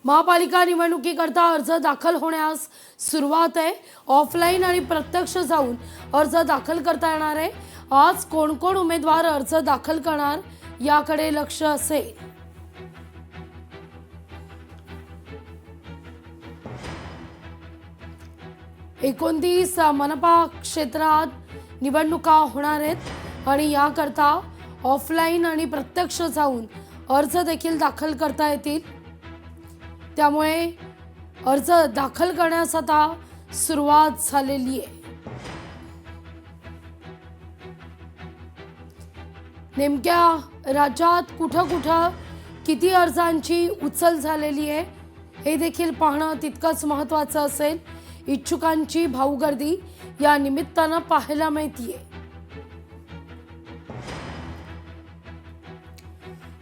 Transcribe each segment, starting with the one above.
महापालिका निवडणुकीकरता अर्ज दाखल होण्यास सुरुवात आहे। ऑफलाईन आणि प्रत्यक्ष जाऊन अर्ज दाखल करता येणार आहे। आज कोण कोण उमेदवार अर्ज दाखल करणार याकडे लक्ष असेल। एकोणतीस मनपा क्षेत्रात निवडणुका होणार आहेत आणि याकरता ऑफलाईन आणि प्रत्यक्ष जाऊन अर्ज देखील दाखल करता येतील। त्यामुळे अर्ज दाखल करण्यास आता सुरुवात झालेली आहे। नेमक्या राज्यात कुठं किती अर्जांची उचल झालेली आहे हे देखील पाहणं तितकंच महत्त्वाचं असेल। इच्छुकांची भाऊगर्दी या निमित्तानं पाहायला मिळतेय।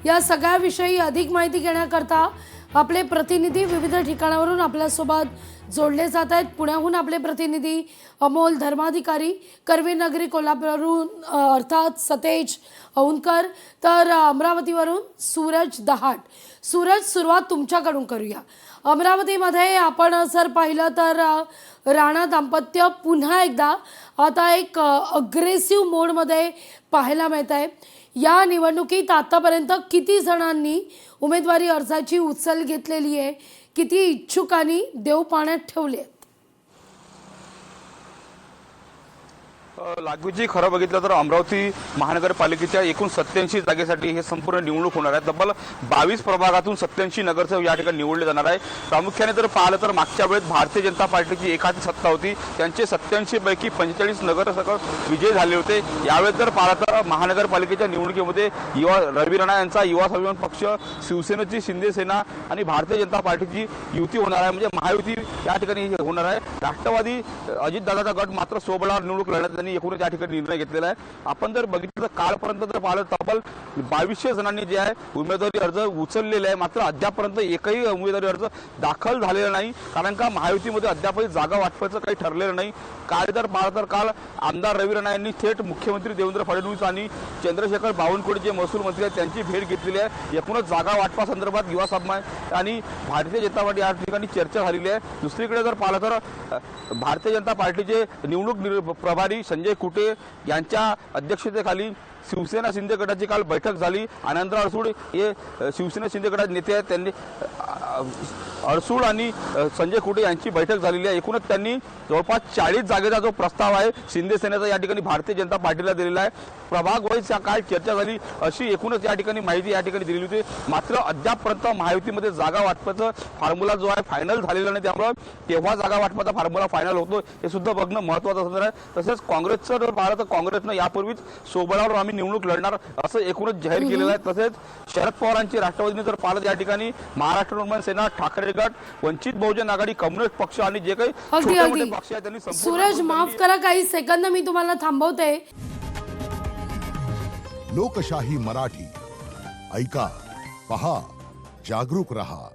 या सगळ्याविषयी अधिक माहिती घेण्याकरता आपले प्रतिनिधी विविध ठिकाणावरून आपल्यासोबत जोडले जात आहेत। पुण्याहून आपले प्रतिनिधी अमोल धर्माधिकारी, करवीर नगरी कोल्हापूरहून अर्थात सतेज औंधकर, तर अमरावतीवरून सूरज दहाट। सूरज, सुरुवात तुमच्याकडून करूया। अमरावतीमध्ये आपण जर पाहिलं तर राणा दाम्पत्य पुन्हा एकदा आता एक अग्रेसिव्ह मोडमध्ये पाहायला मिळत आहे। या निवडणुकीत आतापर्यंत किती जणांनी उमेदवारी अर्जाची उचल घेतलेली आहे, किती इच्छुकांनी देव पाण्यात ठेवले? लागूची खरं बघितलं तर अमरावती महानगरपालिकेच्या एकूण 87 जागेसाठी हे संपूर्ण निवडणूक होणार आहे। तब्बल 22 प्रभागातून 87 नगरसेवक या ठिकाणी निवडले जाणार आहे। प्रामुख्याने जर पाहिलं तर मागच्या वेळेस भारतीय जनता पार्टीची एकाची सत्ता होती, त्यांचे 87 पैकी 45 नगरसेवक विजय झाले होते। यावेळेस जर पाहिलं तर महानगरपालिकेच्या निवडणुकीमध्ये रवी राणा यांचा युवा स्वाभिमान पक्ष, शिवसेनेची शिंदे सेना आणि भारतीय जनता पार्टीची युती होणार आहे, म्हणजे महायुती या ठिकाणी होणार आहे। राष्ट्रवादी अजितदादाचा गट मात्र स्वबळावर निवडणूक लढण्यात एकूणच या ठिकाणी निर्णय घेतलेला आहे। आपण जर बघितलं तर कालपर्यंत जर पाहिलं तब्बल 2200 जणांनी जे आहे उमेदवारी अर्ज उचललेले आहे, मात्र अद्यापर्यंत एकही उमेदवारी अर्ज दाखल झालेला नाही, कारण का महायुतीमध्ये अद्यापही जागा वाटपाचं काही ठरलेलं नाही। काल जर पाहिलं तर काल आमदार रवी राणा यांनी थेट मुख्यमंत्री देवेंद्र फडणवीस आणि चंद्रशेखर बावनकुळे जे महसूल मंत्री आहेत त्यांची भेट घेतलेली आहे। एकूणच जागा वाटपासंदर्भात युवा सभा आणि भारतीय जनता पार्टी या ठिकाणी चर्चा झालेली आहे। दुसरीकडे जर पाहिलं तर भारतीय जनता पार्टीचे निवडणूक प्रभारी संजय कुटे यांच्या अध्यक्षतेखाली शिवसेना शिंदे गटाची काल बैठक झाली। आनंदराव अडसूळ हे शिवसेना शिंदे गटाचे नेते आहेत, त्यांनी अडसूळ आणि संजय कुटे यांची बैठक झालेली आहे। एकूणच त्यांनी जवळपास 40 जागेचा जो प्रस्ताव आहे शिंदे सेनेचा या ठिकाणी भारतीय जनता पार्टीला दिलेला आहे। प्रभाग वाईज काय चर्चा झाली अशी एकूणच या ठिकाणी माहिती या ठिकाणी दिलेली होती, मात्र अद्यापपर्यंत महायुतीमध्ये जागा वाटपाचा फॉर्म्युला जो आहे फायनल झालेला नाही, त्यामुळे तेव्हा जागा वाटपाचा फॉर्म्युला फायनल होतो हे सुद्धा बघणं महत्त्वाचं असणार आहे। तसेच काँग्रेसचं जर पाहिलं तर काँग्रेसनं यापूर्वीच सोबळावर आम्ही निवडणूक लढणार असं एकूणच जाहीर केलेलं आहे। तसेच शरद पवारांची राष्ट्रवादीने जर पाहिलं या ठिकाणी महाराष्ट्र नवनिर्माण सेना, ठाकरे गट, वंचित बहुजन आघाडी, कम्युनिस्ट पक्ष आणि जे काही छोटे मोठे पक्ष आहेत त्यांनी सूरज, माफ करा काही सेकंद मी तुम्हाला थांबवते। लोकशाही मराठी ऐका, पहा, जागरूक रहा।